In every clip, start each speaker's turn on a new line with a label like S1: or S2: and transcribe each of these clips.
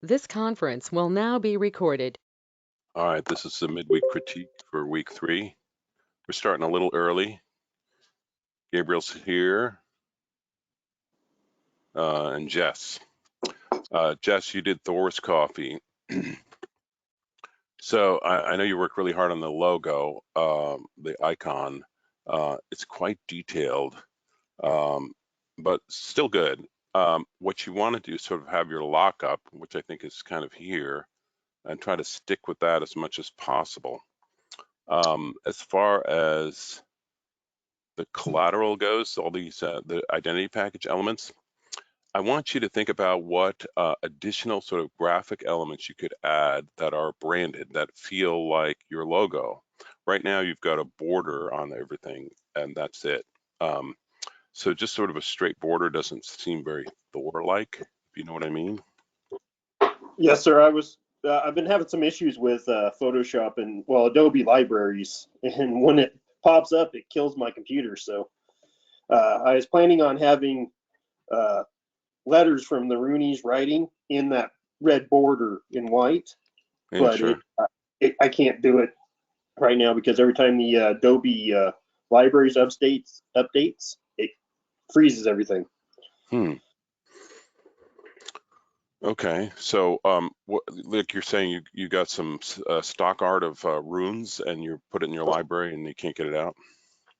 S1: This conference will now be recorded.
S2: All right, this is the midweek critique for week 3. We're starting a little early. Gabriel's here, and Jess. Jess, you did Thors coffee. So I know you worked really hard on the logo, the icon. It's quite detailed, um, but still good. What you want to do is sort of have your lockup, which I think is kind of here, and try to stick with that as much as possible. As far as the collateral goes, all these the identity package elements, I want you to think about what additional sort of graphic elements you could add that are branded, that feel like your logo. Right now, you've got a border on everything, and that's it. Um, so just sort of a straight border doesn't seem very Thor-like, if you know what I mean.
S3: Yes, sir. I've been having some issues with Photoshop and Adobe libraries, and when it pops up, it kills my computer. So I was planning on having uh, letters from the Rooney's writing in that red border in white,
S2: Yeah,
S3: but
S2: sure.
S3: I can't do it right now because every time the Adobe libraries updates, it freezes everything.
S2: Hmm. Okay, so what, like you're saying, you got some stock art of runes, and you put it in your library, and you can't get it out.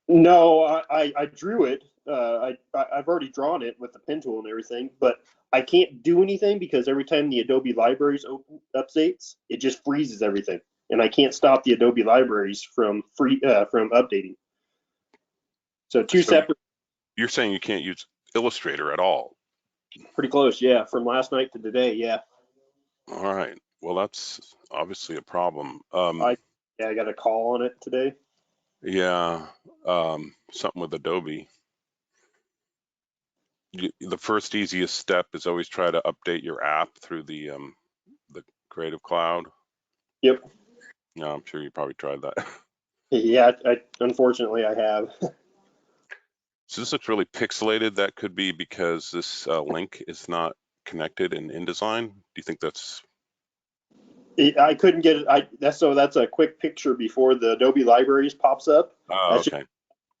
S3: No, I drew it. I've already drawn it with the pen tool and everything, but I can't do anything because every time the Adobe Libraries updates, it just freezes everything, and I can't stop the Adobe Libraries from updating. So two
S2: So
S3: separate,
S2: you're saying you can't use Illustrator at all.
S3: pretty close, yeah. From last night to today, yeah.
S2: All right. Well, that's obviously a problem.
S3: I yeah, I got a call on it today.
S2: Yeah, something with Adobe. The first easiest step is always try to update your app through the Creative Cloud.
S3: Yep.
S2: No, I'm sure you probably tried that.
S3: Yeah, unfortunately I have.
S2: So this looks really pixelated. That could be because this link is not connected in InDesign. Do you think that's
S3: I couldn't get it. That's a quick picture before the Adobe Libraries pops up.
S2: Oh,
S3: That's just
S2: okay.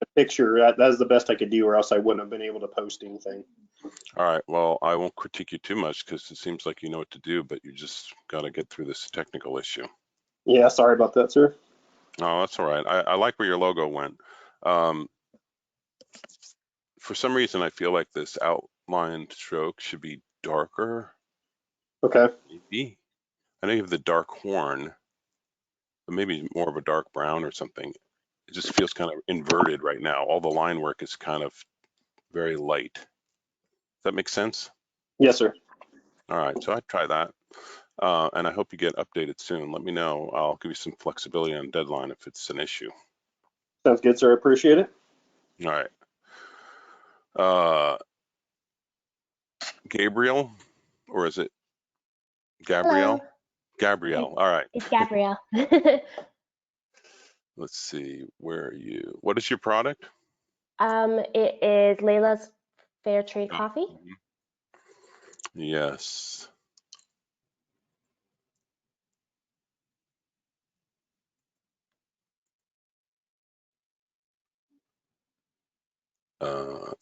S3: a picture. That's the best I could do, or else I wouldn't have been able to post anything.
S2: All right. Well, I won't critique you too much because it seems like you know what to do, but you just got to get through this technical issue.
S3: Yeah, sorry about that, sir.
S2: Oh, that's all right. I like where your logo went. Um, for some reason, I feel like this outline stroke should be darker,
S3: Okay.
S2: maybe. I know you have the dark horn, but maybe more of a dark brown or something. It just feels kind of inverted right now. All the line work is kind of very light. Does that make sense?
S3: Yes, sir.
S2: All right, so I'd try that. And I hope you get updated soon. Let me know. I'll give you some flexibility on deadline if it's an issue.
S3: Sounds good, sir. I appreciate it.
S2: All right. Uh, Gabriel, or is it
S4: Hello,
S2: Gabrielle?
S4: it's,
S2: Gabrielle. All right.
S4: it's Gabrielle.
S2: Let's see. Where are you? What is your product?
S4: It is Layla's Fair Trade
S2: Oh,
S4: Coffee.
S2: mhm. Yes.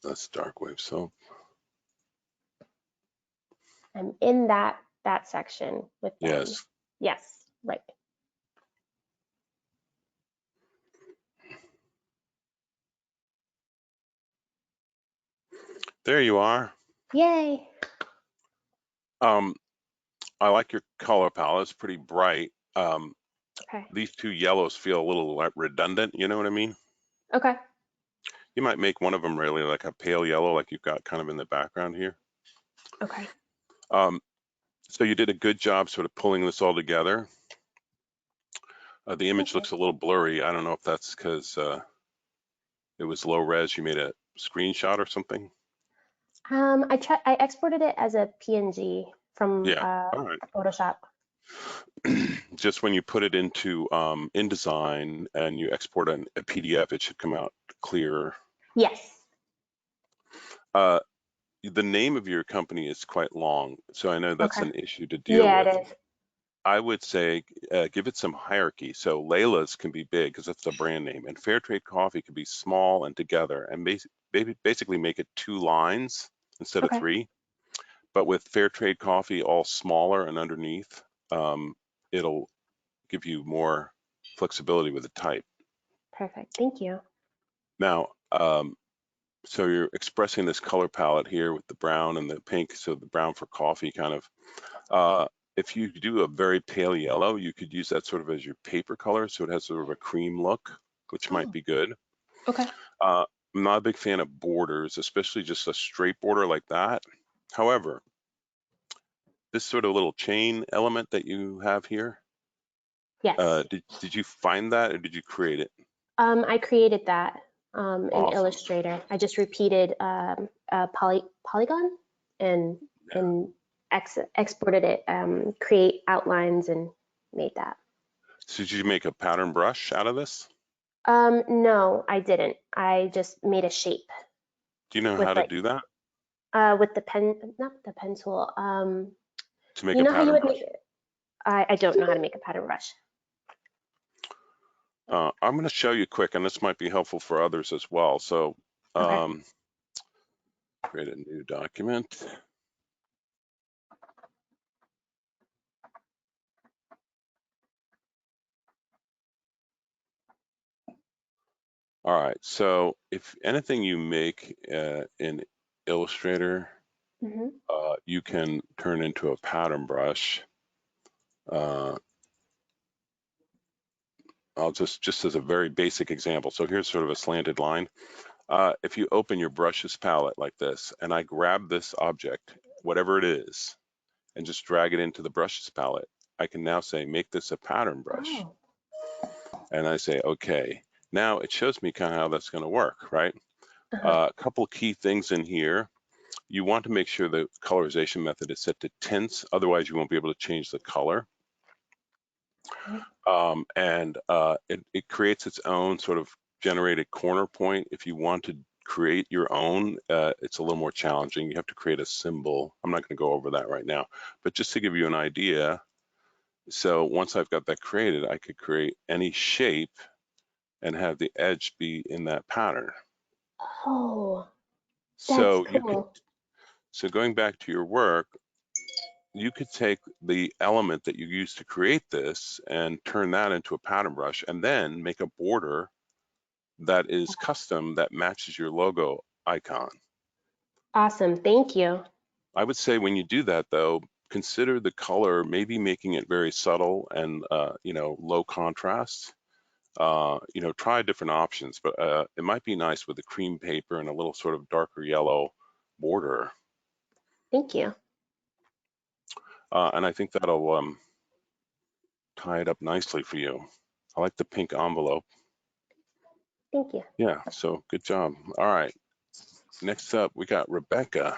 S2: That's dark wave soap.
S4: I'm in that section with them.
S2: Yes.
S4: Yes, right.
S2: There you are.
S4: Yay.
S2: Um, I like your color palette. It's pretty bright.
S4: Okay.
S2: These two yellows feel a little like redundant. You know what I mean?
S4: Okay.
S2: You might make one of them really like a pale yellow, like you've got kind of in the background here.
S4: Okay.
S2: Um, so you did a good job sort of pulling this all together. The image
S4: Okay.
S2: looks a little blurry. I don't know if that's because it was low res. You made a screenshot or something.
S4: I exported it as a PNG from
S2: Yeah. All right.
S4: Photoshop.
S2: Just when you put it into InDesign and you export a PDF, it should come out clear.
S4: Yes.
S2: Uh, the name of your company is quite long, so I know that's
S4: Okay.
S2: an issue to deal
S4: Yeah,
S2: with.
S4: it is.
S2: I would say give it some hierarchy. So Layla's can be big because that's the brand name, and Fair Trade Coffee can be small and together, and basically make it 2 lines instead of
S4: Okay.
S2: 3. But with Fair Trade Coffee all smaller and underneath, it'll give you more flexibility with the type.
S4: Perfect. Thank you.
S2: Now, so you're expressing this color palette here with the brown and the pink, so the brown for coffee kind of. If you do a very pale yellow, you could use that sort of as your paper color, so it has sort of a cream look, which might
S4: Oh,
S2: be good.
S4: okay.
S2: I'm not a big fan of borders, especially just a straight border like that. However, this sort of little chain element that you have here,
S4: Yes.
S2: did you find that or did you create it?
S4: I created that in
S2: Awesome.
S4: Illustrator. I just repeated a polygon and
S2: Yeah.
S4: and exported it, create outlines and made that.
S2: So did you make a pattern brush out of this?
S4: No, I didn't. I just made a shape
S2: Do you know
S4: with
S2: how to
S4: like
S2: do that?
S4: with the pen, not the pen tool.
S2: To make
S4: You
S2: a
S4: know how you
S2: pattern
S4: would
S2: brush?
S4: make. I don't know how to make a pattern brush.
S2: I'm going to show you quick, and this might be helpful for others as well. So
S4: Okay.
S2: create a new document. All right, so if anything you make in Illustrator,
S4: Hmm.
S2: you can turn into a pattern brush. I'll just as a very basic example. So here's sort of a slanted line. If you open your brushes palette like this, and I grab this object, whatever it is, and just drag it into the brushes palette, I can now say, make this a pattern brush.
S4: Oh.
S2: And I say, okay. Now it shows me kind of how that's going to work, right?
S4: Uh-huh.
S2: A couple key things in here. You want to make sure the colorization method is set to tints, otherwise you won't be able to change the color.
S4: Okay.
S2: It creates its own sort of generated corner point. If you want to create your own, it's a little more challenging. You have to create a symbol. I'm not going to go over that right now, but just to give you an idea, so once I've got that created, I could create any shape and have the edge be in that pattern.
S4: Oh, that's
S2: So you could,
S4: cool.
S2: so going back to your work, you could take the element that you used to create this and turn that into a pattern brush and then make a border that is custom that matches your logo icon.
S4: Awesome. Thank you.
S2: I would say when you do that though, consider the color, maybe making it very subtle and low contrast. Try different options, but it might be nice with a cream paper and a little sort of darker yellow border.
S4: Thank you.
S2: And I think that'll tie it up nicely for you. I like the pink envelope.
S4: Thank you.
S2: Yeah, so good job. All right, next up we got Rebecca.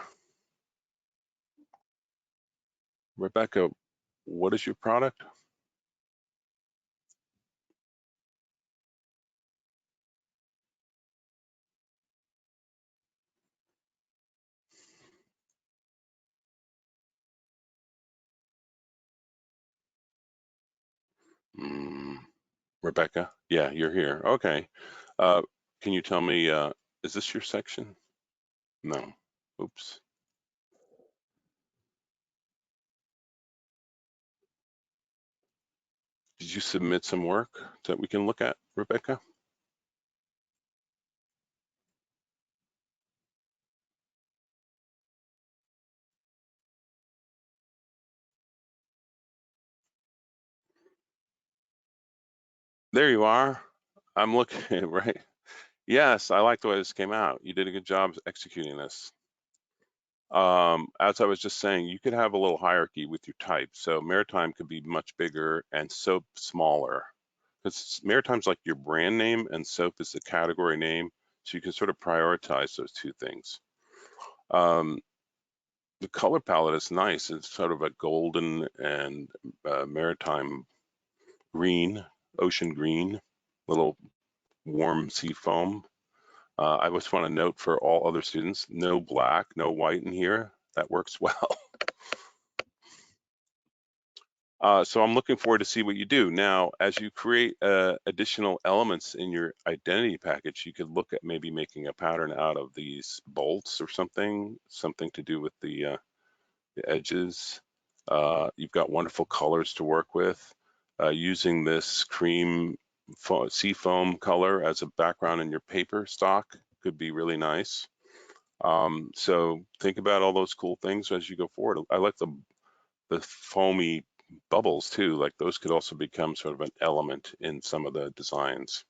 S2: Rebecca, what is your product? Rebecca, yeah, you're here. Okay. Uh, can you tell me, is this your section? No. Oops. Did you submit some work that we can look at, Rebecca? There you are. I'm looking, right? Yes, I like the way this came out. You did a good job executing this. As I was just saying, you could have a little hierarchy with your type. So maritime could be much bigger and soap smaller. Because maritime's like your brand name and soap is the category name. So you can sort of prioritize those two things. The color palette is nice. It's sort of a golden and maritime green, ocean green, little warm sea foam. I just want to note for all other students, no black, no white in here. That works well. So I'm looking forward to see what you do. Now, as you create additional elements in your identity package, you could look at maybe making a pattern out of these bolts or something to do with the edges. You've got wonderful colors to work with. Using this cream seafoam color as a background in your paper stock could be really nice. So think about all those cool things as you go forward. I like the foamy bubbles too, like those could also become sort of an element in some of the designs.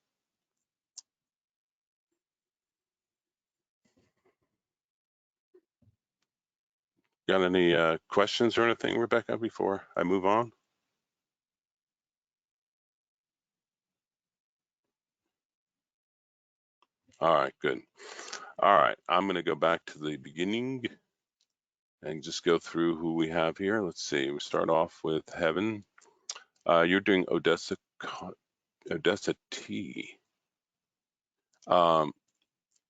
S2: Got any questions or anything, Rebecca, before I move on? All right, good. All right, I'm gonna go back to the beginning and just go through who we have here. Let's see, we start off with Heaven. You're doing Odessa T.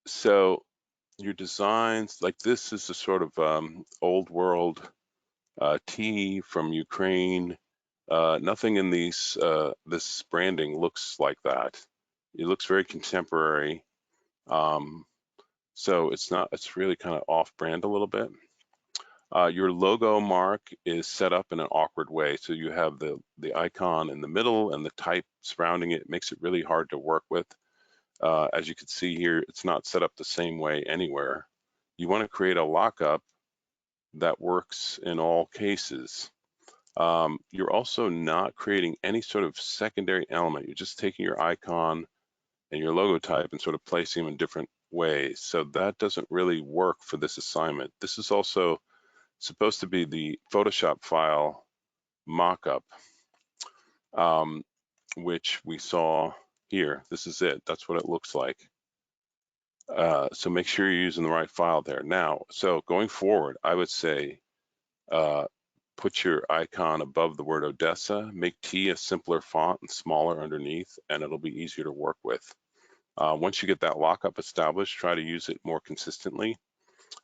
S2: So your designs, like this is a sort of old world tea from Ukraine. Nothing in this branding looks like that. It looks very contemporary. So it's really kind of off brand a little bit. Your logo mark is set up in an awkward way. So you have the icon in the middle and the type surrounding it. It makes it really hard to work with. As you can see here, it's not set up the same way anywhere. You want to create a lockup that works in all cases. You're also not creating any sort of secondary element. You're just taking your icon and your logo type and sort of placing them in different ways. So that doesn't really work for this assignment. This is also supposed to be the Photoshop file mockup, which we saw here. This is it. That's what it looks like. So make sure you're using the right file there. Now, so going forward, I would say put your icon above the word Odessa, make T a simpler font and smaller underneath, and it'll be easier to work with. Once you get that lockup established, try to use it more consistently.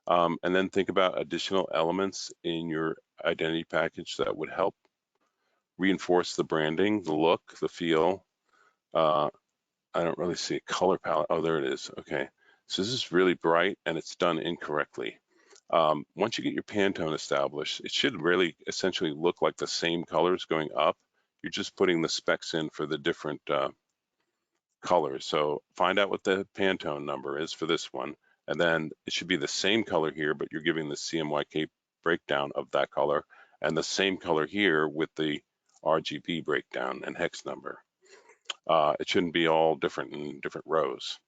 S2: And then think about additional elements in your identity package that would help reinforce the branding, the look, the feel. I don't really see a color palette. Oh, there it is. Okay. So this is really bright and it's done incorrectly. Once you get your Pantone established, it should really essentially look like the same colors going up. You're just putting the specs in for the different colors. So find out what the Pantone number is for this one. And then it should be the same color here, but you're giving the CMYK breakdown of that color and the same color here with the RGB breakdown and hex number. It shouldn't be all different in different rows.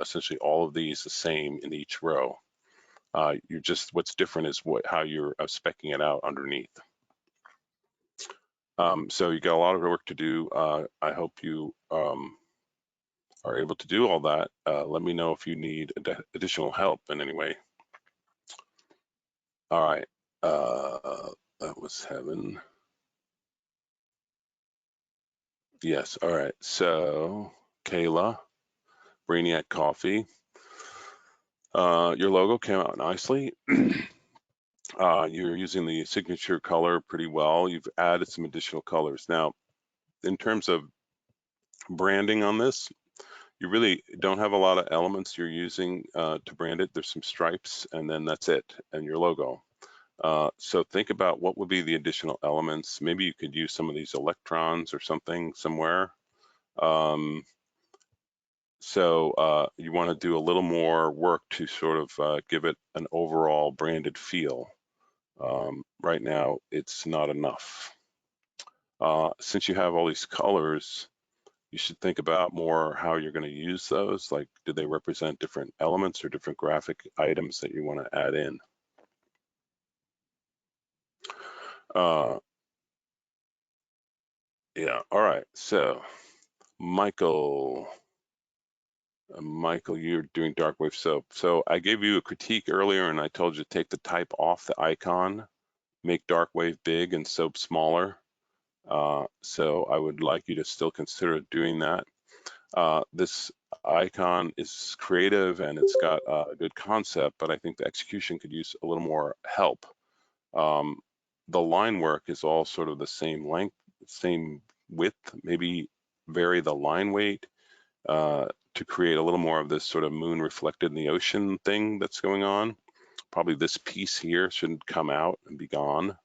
S2: Essentially all of these the same in each row. What's different is how you're speccing it out underneath. So you got a lot of work to do. I hope you are able to do all that. Let me know if you need additional help in any way. All right, that was Heaven. Yes, all right, so Kayla, Brainiac Coffee. Your logo came out nicely. You're using the signature color pretty well. You've added some additional colors. Now, in terms of branding on this, you really don't have a lot of elements you're using to brand it. There's some stripes and then that's it, and your logo. So think about what would be the additional elements. Maybe you could use some of these electrons or something somewhere. You want to do a little more work to sort of give it an overall branded feel. Right now, it's not enough. Since you have all these colors, you should think about more how you're going to use those. Like, do they represent different elements or different graphic items that you want to add in? Yeah, all right, so Michael, you're doing dark wave soap. So I gave you a critique earlier and I told you to take the type off the icon, make dark wave big and soap smaller. So I would like you to still consider doing that. This icon is creative and it's got a good concept, but I think the execution could use a little more help. The line work is all sort of the same length, same width, maybe vary the line weight to create a little more of this sort of moon reflected in the ocean thing that's going on. Probably this piece here shouldn't come out and be gone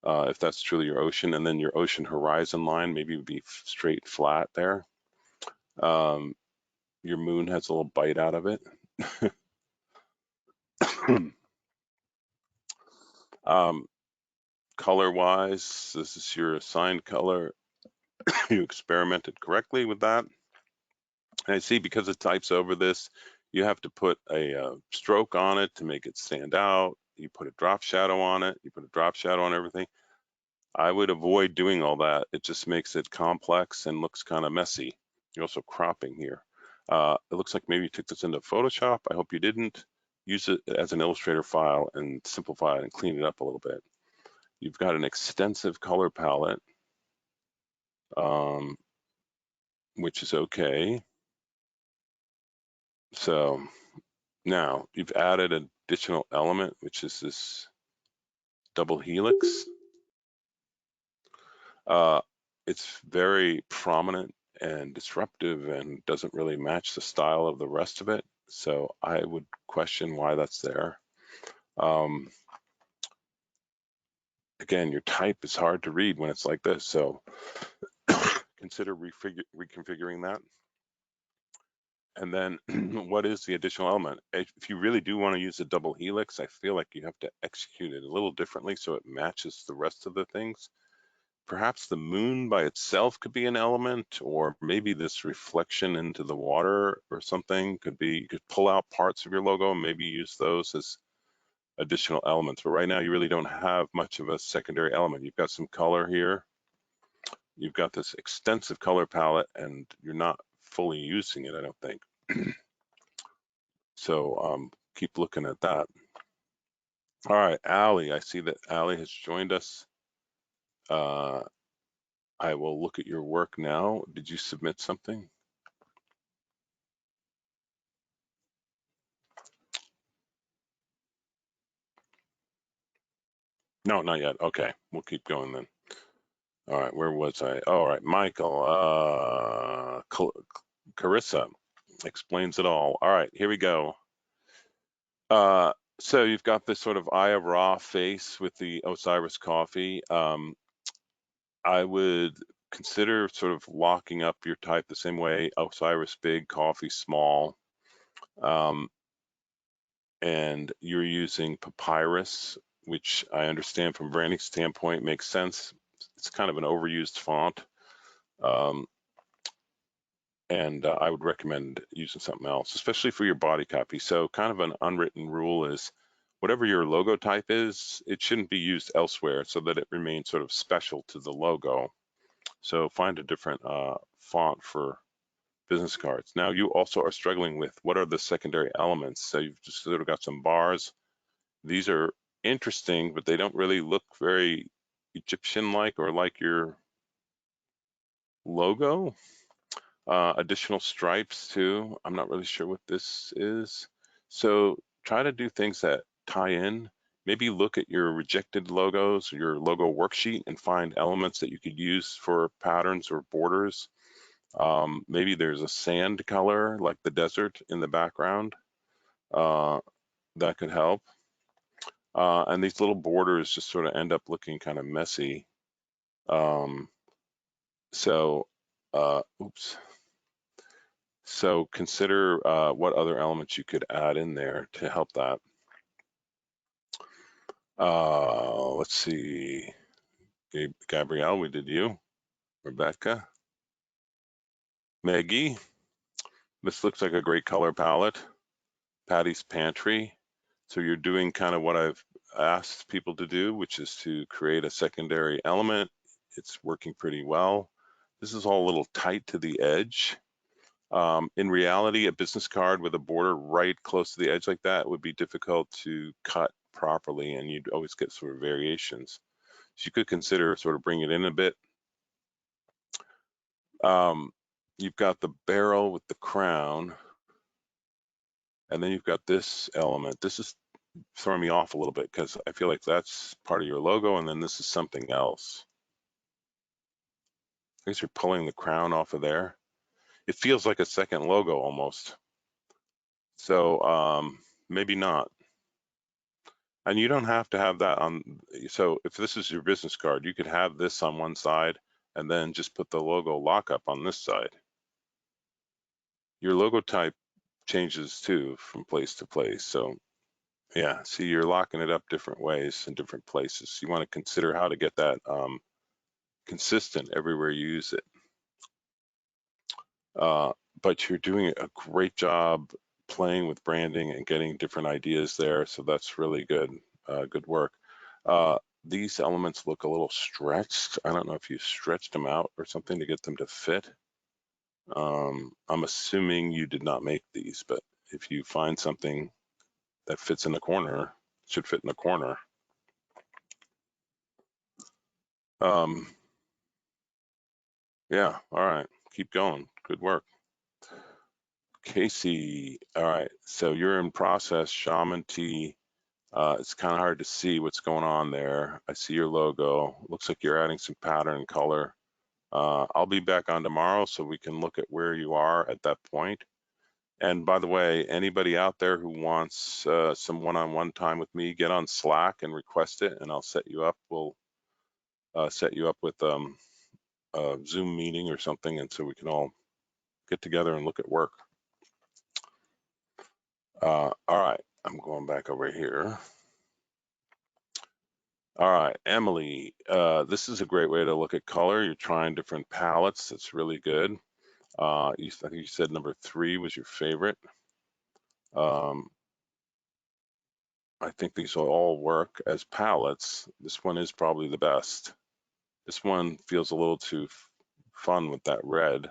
S2: if that's truly your ocean, and then your ocean horizon line maybe would be straight flat there. Your moon has a little bite out of it. Color-wise, this is your assigned color. You experimented correctly with that. And I see because it types over this, you have to put a stroke on it to make it stand out. You put a drop shadow on it. You put a drop shadow on everything. I would avoid doing all that. It just makes it complex and looks kind of messy. You're also cropping here. It looks like maybe you took this into Photoshop. I hope you didn't. Use it as an Illustrator file and simplify it and clean it up a little bit. You've got an extensive color palette, which is okay. So now you've added an additional element, which is this double helix. It's very prominent and disruptive and doesn't really match the style of the rest of it. So I would question why that's there. Again, your type is hard to read when it's like this. So consider reconfiguring that. And then what is the additional element? If you really do want to use a double helix, I feel like you have to execute it a little differently so it matches the rest of the things. Perhaps the moon by itself could be an element, or maybe this reflection into the water or something could be, you could pull out parts of your logo and maybe use those as additional elements. But right now you really don't have much of a secondary element. You've got some color here. You've got this extensive color palette and you're not fully using it, I don't think. So keep looking at that. All right, Allie, I see that Allie has joined us. I will look at your work now. Did you submit something? No, not yet. Okay, we'll keep going then. All right, where was I? All right, Michael, Carissa explains it all. All right, here we go. So you've got this sort of Aya Ra face with the Osiris coffee. I would consider sort of locking up your type the same way, Osiris big, coffee small. And you're using papyrus, which I understand from branding standpoint makes sense. It's kind of an overused font. And I would recommend using something else, especially for your body copy. So kind of an unwritten rule is whatever your logo type is, it shouldn't be used elsewhere so that it remains sort of special to the logo. So find a different font for business cards. Now you also are struggling with what are the secondary elements. So you've just sort of got some bars. These are interesting, but they don't really look very Egyptian-like or like your logo. Additional stripes too. I'm not really sure what this is. So try to do things that tie in. Maybe look at your rejected logos, your logo worksheet, and find elements that you could use for patterns or borders. Maybe there's a sand color like the desert in the background. That could help. And these little borders just sort of end up looking kind of messy. Oops. So consider what other elements you could add in there to help that. Let's see. Gabrielle, we did you. Rebecca. Maggie. This looks like a great color palette. Patty's Pantry. So you're doing kind of what I've asked people to do, which is to create a secondary element. It's working pretty well. This is all a little tight to the edge. In reality, a business card with a border right close to the edge like that would be difficult to cut properly, and you'd always get sort of variations. So you could consider sort of bringing it in a bit. you've got the barrel with the crown, and then you've got this element. This is throwing me off a little bit because I feel like that's part of your logo, and then this is something else. I guess you're pulling the crown off of there. It feels like a second logo almost. So maybe not. And you don't have to have that on. So if this is your business card, you could have this on one side and then just put the logo lockup on this side. Your logo type changes too from place to place. So yeah, see, you're locking it up different ways in different places. You want to consider how to get that consistent everywhere you use it. But you're doing a great job playing with branding and getting different ideas there. So that's really good, good work. These elements look a little stretched. I don't know if you stretched them out or something to get them to fit. I'm assuming you did not make these, but if you find something that fits in the corner, it should fit in the corner. Yeah, all right, keep going. Good work. Casey, all right, so you're in process, Shaman Tea. It's kind of hard to see what's going on there. I see your logo. Looks like you're adding some pattern and color. I'll be back on tomorrow so we can look at where you are at that point. And by the way, anybody out there who wants some one-on-one time with me, get on Slack and request it, and I'll set you up. We'll set you up with a Zoom meeting or something, and so we can all get together and look at work. All right, I'm going back over here. All right, Emily, this is a great way to look at color. You're trying different palettes. That's really good. I think you said number 3 was your favorite. I think these will all work as palettes. This one is probably the best. This one feels a little too fun with that red.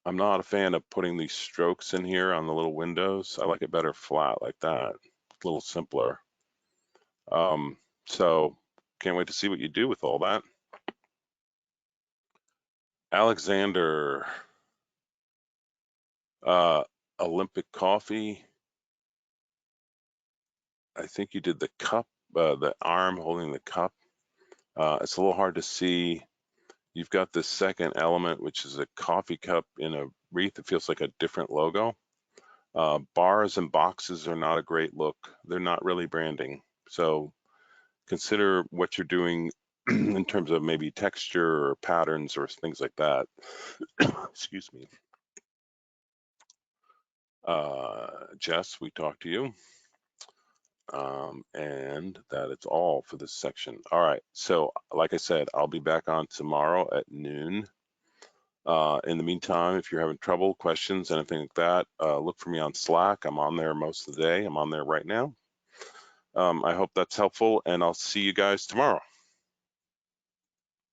S2: I'm not a fan of putting these strokes in here on the little windows. I like it better flat like that, a little simpler. So can't wait to see what you do with all that. Alexander, Olympic coffee. I think you did the cup, the arm holding the cup. It's a little hard to see. You've got this second element, which is a coffee cup in a wreath. It feels like a different logo. Bars and boxes are not a great look. They're not really branding. So consider what you're doing in terms of maybe texture or patterns or things like that. Excuse me. Jess, we talked to you. And that is all for this section. All right, so like I said, I'll be back on tomorrow at noon. In the meantime, if you're having trouble, questions, anything like that, look for me on Slack. I'm on there most of the day. I'm on there right now. I hope that's helpful, and I'll see you guys tomorrow.